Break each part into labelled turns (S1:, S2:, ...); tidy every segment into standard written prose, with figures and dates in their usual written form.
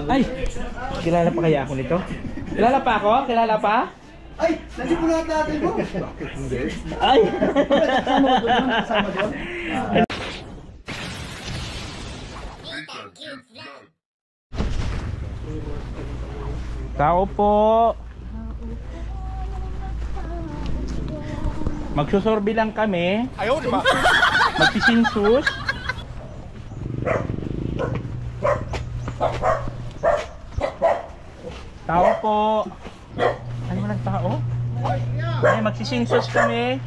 S1: Ay! Kilala pa kaya ako nito? Kilala pa ako? Kilala pa?
S2: Ay! Nandito po lahat natin mo! Bakit hindi?
S1: Ay!
S2: Kasama ko doon? Kasama doon?
S1: Tao po! Magsusorbi lang kami.
S2: Ayaw, di ba?
S1: Magsisinsus. Tao po. Ay, walang tao? Ay, magsisinsus kami.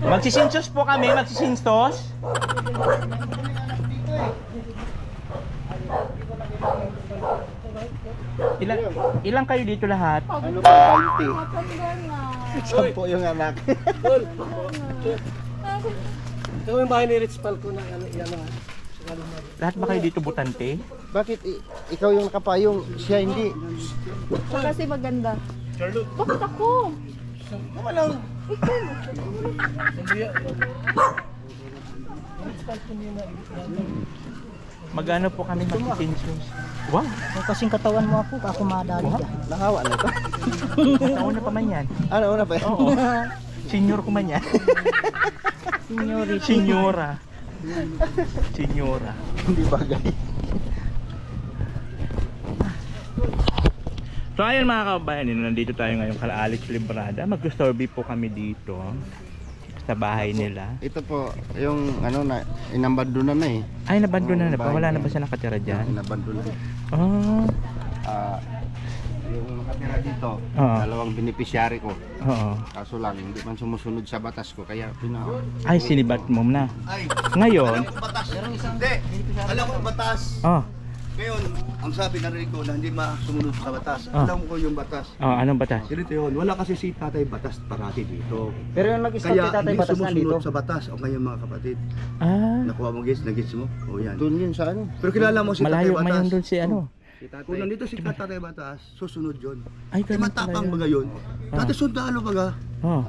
S1: Magsisinsus po kami, magsisinsus. Ilang kayo dito lahat?
S2: Ano pa, 20? 10 yung anak.
S3: Ikaw yung bahay ni Rich Palco na ano, yan nga.
S1: Lahat ba kayo dito butante?
S2: Bakit ikaw yung nakapayong, siya hindi?
S4: Kasi maganda. Bakit ako?
S2: Naman lang.
S1: Magano po kami magsisinsus? Wow!
S3: Kasing katawan mo ako madali ka.
S2: Nakawa na ito.
S1: Nauna pa man yan.
S2: Ano, una pa yan?
S1: Oo. Senior ko man yan. Senyora. Senyora.
S2: Hindi bagay.
S1: So ayun mga kabayan, nandito tayo ngayon kala Alex Librada. Mag-storby po kami dito sa bahay nila.
S2: Ito po, yung ano na, inabandona na eh.
S1: Ay, nabandona na ba? Wala na ba siya nakatira dyan?
S2: Inabandona na.
S1: Oh.
S2: Yung nakatira dito,
S1: Oo.
S2: dalawang beneficiary ko.
S1: Oo.
S2: Kaso lang, hindi man sumusunod sa batas ko, kaya
S1: Ay, sinibat mo na.
S5: Ay,
S1: Ngayon,
S5: batas. Hindi. Alam ko yung batas.
S1: oh,
S5: Ngayon, ang sabi na rin ko na hindi masumunod sa batas.
S1: Ah.
S5: Alam ko yung batas.
S1: anong batas?
S5: Ganito yun. Wala kasi si Tatay Batas parati dito.
S3: Pero yung nag-start
S5: Kaya
S3: kay Tatay
S5: hindi
S3: Batas na dito.
S5: sumusunod sa batas. O kaya mga kapatid.
S1: Ah,
S5: Nakuha mo guys, nag-gets mo? O yan.
S2: doon yun sa ano.
S5: Pero kilala mo si Tatay
S1: malayo
S5: Batas.
S1: man yun doon si ano.
S5: Kung nandito si Tatay Batas, susunod yun.
S1: Ay,
S5: Di
S1: ganun
S5: matapang
S1: pala
S5: baga yun. Dati sundalo baga.
S1: Oh,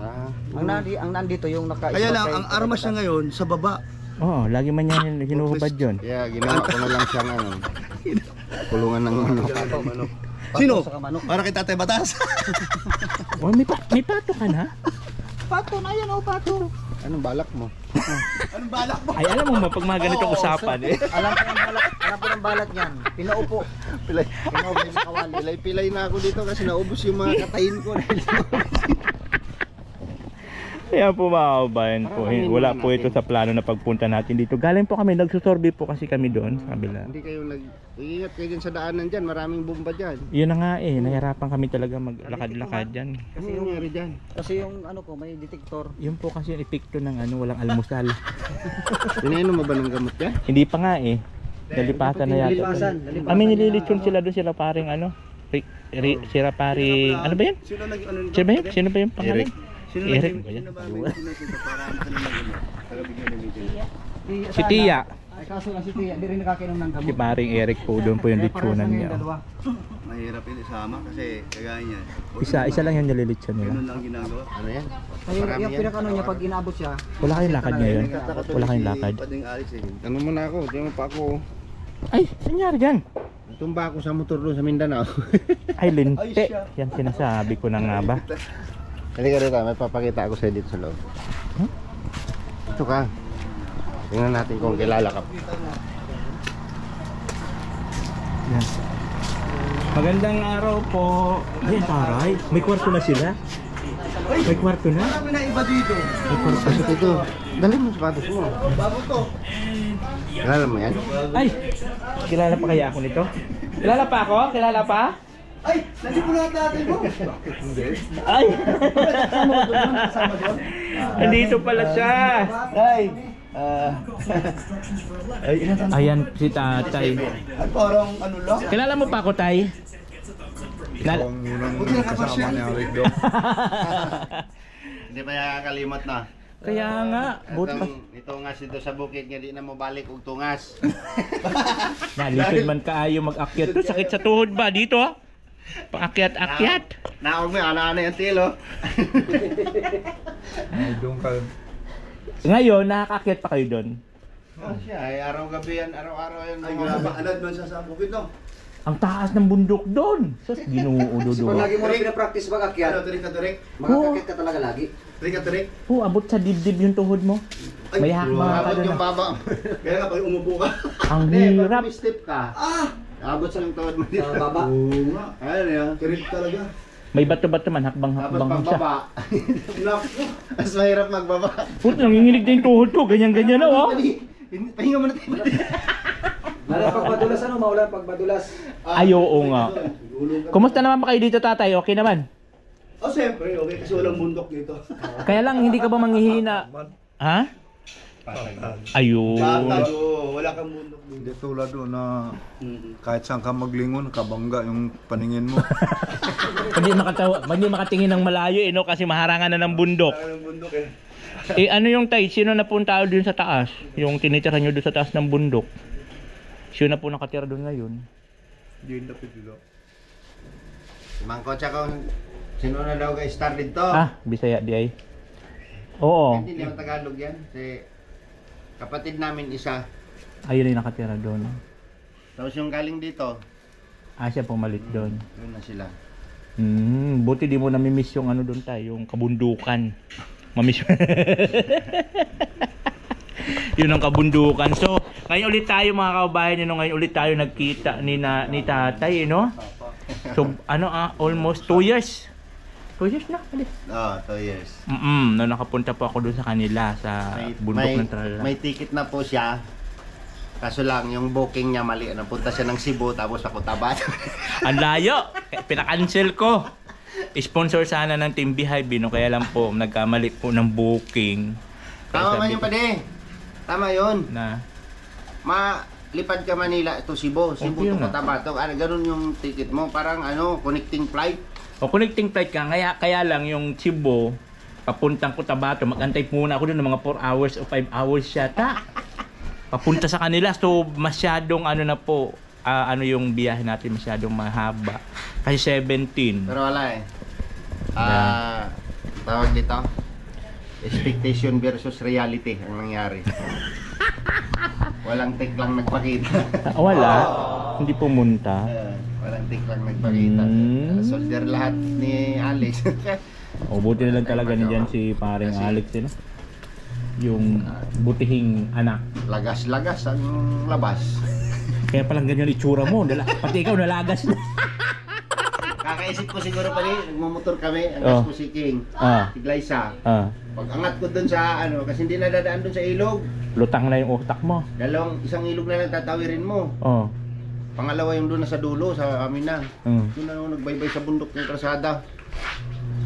S3: Ang nandito yung naka-start
S5: Kaya lang,
S3: kay
S5: ang
S3: Tatay
S5: armas
S3: Batas.
S5: niya ngayon sa baba.
S1: oh, lagi man yan hinuhubad yun.
S2: Kaya ginawa ko na lang siyang ano, kulungan ng manok.
S5: Sino?
S3: Sa manok.
S5: Para kay Tatay Batas.
S1: Oh, may pato ka na?
S3: Pato na yan, pato.
S2: Anong balak mo?
S5: Anong balak mo?
S1: Ay, alam mo ba, pag mga ganitong usapan eh.
S3: Alam ko ng balat niyan. Pinaupo.
S2: Pilay. Pilay na ako dito kasi naubos yung mga katayin ko.
S1: Kaya po mga kabayan po, wala po ito sa plano na pagpunta natin dito. Galing po kami, nagsusorby po kasi kami doon sa kabila.
S2: Hindi kayo ingat kayo dyan sa daanan dyan, maraming bomba dyan.
S1: Yun na nga eh, nahirapan kami talaga maglakad-lakad dyan.
S2: Kasi yung nangyari dyan.
S3: Kasi yung ano ko, may detector.
S1: Yun po kasi yung epekto ng ano, walang almusal.
S2: Pinainom mo ba ng gamot yan?
S1: Hindi pa nga eh. Nalipasan na yata. Kami nililitsyon sila doon, sila paring ano, sila paring, ano ba yun?
S5: Sino nag-ano nito?
S1: Sino ba yun? Sino ba yung pangalan?
S5: Sino
S1: Eric ba yan?
S5: Sino ba nag-ano para makanina mo? Tagabigyan ng video.
S1: Si Tia.
S3: Ay kaso lang si Tia, di rin nakakainom ng gamot.
S1: Si paring Eric po, doon po yung litsunan niya.
S5: Mahirap yun isama kasi kagaya niyan.
S1: Isa lang yung nililitsyon nila.
S5: Ganun lang ginagawa.
S2: Ano yan?
S3: Ay, yung pinakano niya, pag inabot siya,
S1: Wala kayong lakad ngayon? Wala kayong lakad?
S5: Pading Alex eh.
S2: Ano mo na ako, di mo pa ako.
S1: Ay, nangyari dyan?
S2: Tumba ako sa motor doon sa Mindanao.
S1: Ay, linte. Yan sinasabi ko na nga ba?
S2: Halika rito, may papakita ako sa'yo dito sa loob.
S1: Huh?
S2: Ito ka. Tingnan natin kung kilala ka.
S1: Yan. Magandang araw po. Ay, taray. May kwarto na sila? May kwarto na?
S5: Marami na iba dito.
S1: May kwarto na.
S2: Kasi ito, dali mo sapatos mo.
S5: Bago to.
S2: Kilala mo yan?
S1: Ay! Kilala pa kaya ako nito? Kilala pa ako? Kilala pa?
S5: Ay! Nandito lahat natin mo. Bakit hindi?
S1: Ay!
S5: Kasama ko doon? Kasama doon?
S1: Nandito pala siya.
S5: Ay!
S1: Ayan si tatay.
S5: Ay parang ano lang.
S1: Kilala mo pa ako, tay?
S5: Buti nakapasya.
S2: Hindi pa nakakalimot na.
S1: Kaya nga, buti pa.
S2: Ito nga dito sa bukid nga di na mo balik og tungas.
S1: Nalisod man kaayo mag-akyat to. Sakit sa tuhod ba dito? Paakyat-akyat.
S2: Naog mo ana-ana yung tilo.
S1: Ngayon, nakakakyat pa kayo doon?
S2: Siya, ay araw-gabi yan, araw-araw yan.
S5: Ay, grabe, alad man sa bukid no.
S1: Ang taas ng bundok doon. Sus, ginuo
S6: Pag
S1: doon.
S6: lagi mo na pinapraktis
S5: Ano,
S6: mag-akyat,
S5: turik ka turik?
S6: makakakit ka talaga lagi.
S5: Turik ka turik?
S1: Oh, abot sa dibdib yung tuhod mo. May hakbang ka
S2: Abot
S1: doon.
S2: yung baba.
S5: Kaya nga, pag umupo ka.
S1: Ang
S2: Hindi,
S1: hirap.
S2: pag may step ka, abot sa ng tuhod mo dito.
S6: Sa baba.
S5: Oo nga.
S2: Ayun yun.
S5: Turik talaga.
S1: May bato-bato man,
S2: Abot
S1: hakbang-hakbang
S2: pang
S1: siya.
S2: baba.
S5: Naku.
S2: Mas mahirap magbaba.
S1: Puto, nanginginig na yung tuhod ko. Ganyan-ganyan na, oh.
S2: Pahinga mo na tayo.
S6: Lalo pag madulas ano, maulan pag madulas.
S1: Ay, oo nga. Kumusta naman ba kayo dito, tatay? Okay naman?
S5: Oh, siyempre, okay. Kasi walang bundok dito.
S1: Kaya lang, hindi ka ba manghihina? Ha? Ayun.
S5: Bago, wala kang bundok dito.
S7: Hindi tulad doon na kahit saan ka maglingon, kabangga yung paningin mo.
S1: Hindi makatingin ng malayo, no? Kasi maharangan na ng bundok.
S5: Wala kang bundok eh.
S1: Eh, ano yung tay? Sino na po ang tao dun sa taas? Yung tinitira nyo dun sa taas ng bundok? Sino na po nakatira dun ngayon?
S5: Yun na pwede.
S2: Mangko tsaka sino na daw guys star dito?
S1: Ah, Bisaya di ay. Oo.
S2: Hindi naman Tagalog yan. Si kapatid namin isa.
S1: Ayun yung nakatira dun.
S2: Tapos yung galing dito,
S1: Ah, siya pumalit dun.
S2: yun na sila.
S1: Buti di mo namimiss yung ano dun tayo, yung kabundukan. Mamiss. Yun ang kabundukan. So, ngayon ulit tayo mga kababayan, ngayon ulit tayo nagkita ni tatay, no? So, almost 2 years. 2 years na, ulit.
S2: Oh, 2 years.
S1: No, nakapunta po ako doon sa kanila sa bundok ng Tralala.
S2: May ticket na po siya. Kaso lang, yung booking niya mali. Napunta siya ng Cebu, tapos ako Tabato.
S1: Ang layo! Pinakancel ko. Sponsor sana ng Team Beehive, no? Kaya lang po, nagkamali po ng booking. Kaya
S2: Tama man
S1: sabi
S2: yung
S1: ko
S2: pade. Tama yun.
S1: na,
S2: Malipad ka Manila to Cebu. Cebu
S1: Okay
S2: to
S1: yun na.
S2: Cotabato. Ganun yung ticket mo. Parang connecting flight.
S1: o connecting flight ka, kaya lang yung Cebu, papuntang Cotabato, magantay muna ako doon ng mga 4 hours o 5 hours yata. Papunta sa kanila, so masyadong na po, yung biyahe natin masyadong mahaba. Kasi 17.
S2: Pero wala eh. Tawag dito. Expectation versus reality ang nangyari. Walang tik lang nagpakita.
S1: Wala, hindi pumunta.
S2: Walang tik lang nagpakita. Soldier lahat ni Alex.
S1: O buti na lang talaga niyan si paring
S2: Kasi-
S1: Alex, yung butihing anak.
S2: Lagas-lagas ang labas.
S1: Kaya palang ganyan itsura mo, pati ikaw nalagas na.
S2: Kakaisip ko siguro pa nagmumotor kami,
S1: Oh.
S2: angas ko si King,
S1: Ah.
S2: si Glyza.
S1: Ah,
S2: Pag angat ko dun sa kasi hindi nadadaan dun sa ilog.
S1: lutang na yung utak mo.
S2: Isang ilog na lang tatawirin mo.
S1: Oh.
S2: Pangalawa yung doon na sa dulo, sa amin na. Doon na ako nagbaybay sa bundok ng Trasada.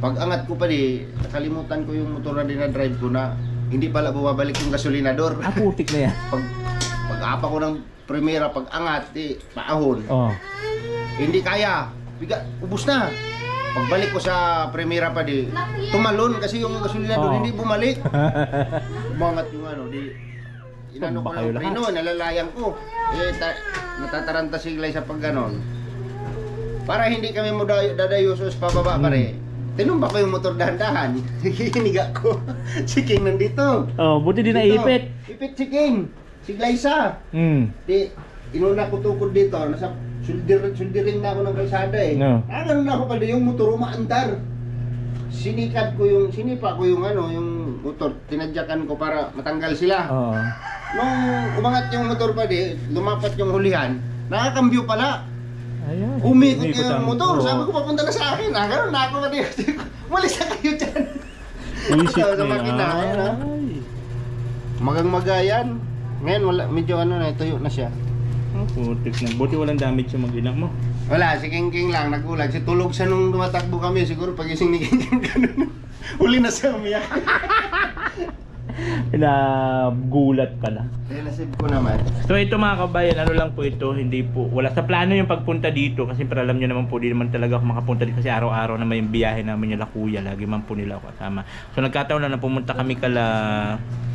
S2: Pag angat ko pa nakalimutan ko yung motor na dinadrive ko na hindi pala bumabalik yung gasolinador.
S1: Ah, putik na yan.
S2: Pag-apa ko ng primera, pag angat, paahon.
S1: Oh.
S2: Hindi kaya. Ubus na. Pagbalik ko sa primera pa tumalon kasi yung gasolinador
S1: Oh.
S2: hindi bumalik. Umangat yung inano ko
S1: Ba kayo
S2: ng preno, nalalayang ko. Natataranta si Glay sa pag ganon. Para hindi kami mo dadayusos pababa pare. Tinumba ko yung motor dahan-dahan. Hiniga ko. Si King nandito.
S1: Oh, buti din naipit.
S2: Ipit si King. Si Glyza. Inuna ko tukod dito. Nasa suldiring na ako ng kalsada eh.
S1: No.
S2: Ganun na ako pala yung motor umaandar. Sinipa ko yung yung motor. Tinadyakan ko para matanggal sila.
S1: Oo.
S2: Nung umangat yung motor pa lumapat yung hulihan. Nakakambyo pala.
S1: Ayun.
S2: Umikot yung
S1: ang-
S2: motor.
S1: oo.
S2: Sabi ko papunta na sa akin. Ganun na ako pa Malis na kayo dyan.
S1: Isip
S2: Sa
S1: na
S2: makina, ayan, ah.
S1: Ay.
S2: Magang-magayan. Ngayon medyo tuyo na siya.
S1: Oh, putik na. Buti walang damage yung mag-inak mo.
S2: Wala, si King King lang nagulag. Si tulog siya nung tumatakbo kami. Siguro pagising ni King King ganun. Huli na siya umiyak.
S1: Nagulat pala.
S2: Kaya nasib ko naman.
S1: So ito mga kabayan, ano lang po ito, hindi po, wala sa plano yung pagpunta dito kasi para alam nyo naman po, di naman talaga ako makapunta dito kasi araw-araw naman yung biyahe namin yung kuya, lagi man po nila ako kasama. So nagkataon lang na pumunta kami kala,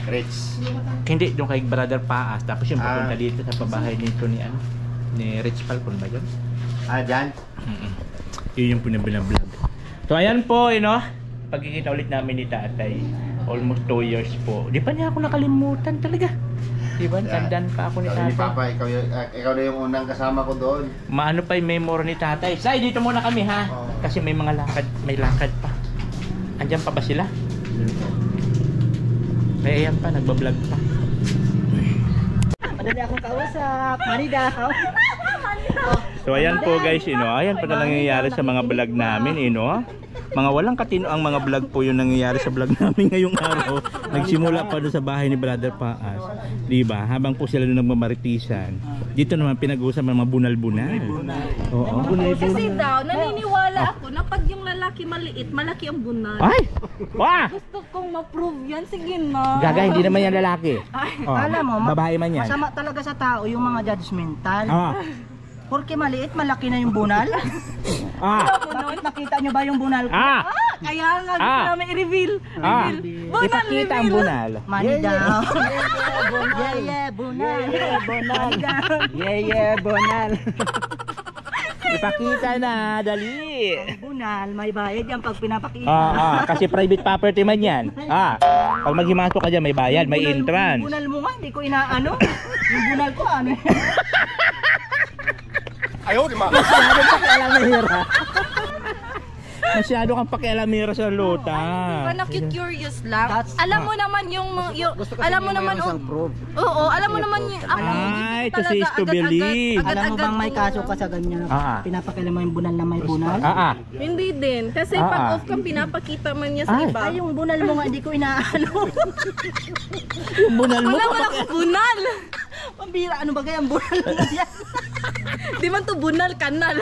S2: Rich.
S1: hindi, doon kay Brother Paas, tapos yung papunta
S2: Ah.
S1: dito sa pabahay nito ni Rich Falcon ba yun?
S2: Dyan?
S1: Yun yung pinabinablog. So ayan po, pagkikita ulit namin ni tatay, almost 2 years po. Di pa niya ako nakalimutan talaga. Diba? Tandaan pa ako ni
S2: Sabi ni
S1: tatay.
S2: Papa, ikaw na yung unang kasama ko doon.
S1: Maano pa yung memory ni tatay. Say, dito muna kami ha.
S2: Oo.
S1: Kasi may mga lakad, may lakad pa. Andyan pa ba sila? Kaya ayan pa, nagbablog pa.
S6: Madali akong kausap. Manidaw.
S1: So ayan po guys, ayan pa na nangyayari sa mga vlog namin, Mga walang katino ang mga vlog po yung nangyayari sa vlog namin ngayong araw. Nagsimula pa doon sa bahay ni Brother Paas. Diba? Habang po sila doon nagmamaritisan. Dito naman pinag-uusapan ng mga bunal-bunal. Oo.
S4: Kasi daw, naniniwala ako na pag yung lalaki maliit, malaki ang bunal.
S1: Ay! Wah!
S4: Gusto kong ma-prove yan. Sige na.
S1: Gaga, hindi naman yan lalaki.
S6: Alam mo,
S1: babae man yan.
S6: Masama talaga sa tao yung mga judgmental.
S1: Ah.
S6: Porke maliit, malaki na yung bunal. Bakit nakita nyo ba yung bunal ko?
S4: Kaya nga gusto namin i-reveal.
S1: Ipakita ang bunal.
S6: Manidaw. Yeah, bunal. Bunal. Yeah, bunal.
S1: Ipakita na, dali.
S6: Bunal, may bayad yan pag pinapakita.
S1: Kasi private property man yan. Pag maghimasok ka dyan, may bayad, may entrance.
S6: Bunal mo nga, hindi ko inaano. Yung bunal ko, ano yan?
S2: Ayaw, di ma!
S1: Masyado kang pakialamera sa luta.
S4: Diba na-curious lang? Alam mo naman yung alam mo naman Oo, alam mo naman yung ako.
S1: Ay, to see is to believe.
S6: Alam mo bang may kaso ka sa ganyan? Pinapakailan mo yung bunal na may bunal?
S4: Hindi din. Kasi pag off kang pinapakita man niya sa iba.
S6: Ay, yung bunal mo nga, hindi ko inaano.
S1: Yung bunal mo.
S4: Wala akong bunal.
S6: Pambira, ano ba kaya ang bunal mo yan?
S4: Di man to bunal, kanal.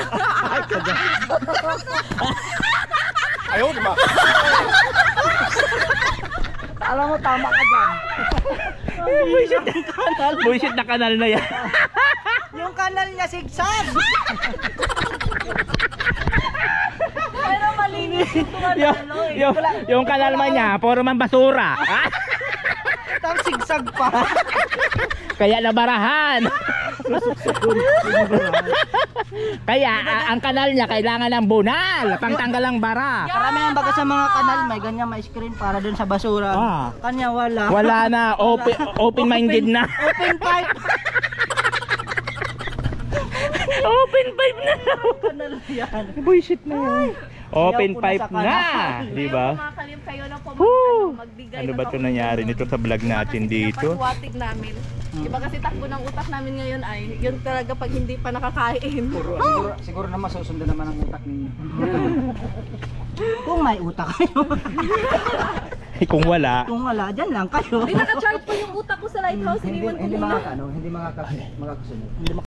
S2: Ayaw, di ma!
S6: Alam mo, tama ka dyan.
S1: Bullshit na kanal na yan.
S6: Yung kanal niya sigsag.
S4: Pero malinis
S1: yung kanal man niya, puro man basura.
S6: Tapos sigsag pa.
S1: Kaya nabarahan. Kaya ang kanal niya kailangan ng bunal, pangtanggal ang bara.
S6: Karamihan baga sa mga kanal, may ganyan, may screen para dun sa basura. Kanya wala.
S1: Wala na, open-minded na.
S6: Open pipe.
S1: Open pipe na.
S6: Kanal yan.
S1: Bullshit na yan. Open pipe na, di ba?
S4: Kumakalim kayo ng magbigay
S1: Ano ba 'to nangyari nito sa vlog natin dito?
S4: Pagwatig namin. Iba kasi takbo ng utak namin ngayon ay yun talaga pag hindi pa nakakain.
S6: Siguro na masusundan naman ang utak ninyo. Kung may utak kayo.
S1: Kung wala,
S6: Dyan lang kayo.
S4: Hindi naka-charge pa yung utak ko sa lighthouse.
S6: Hindi makakasunod.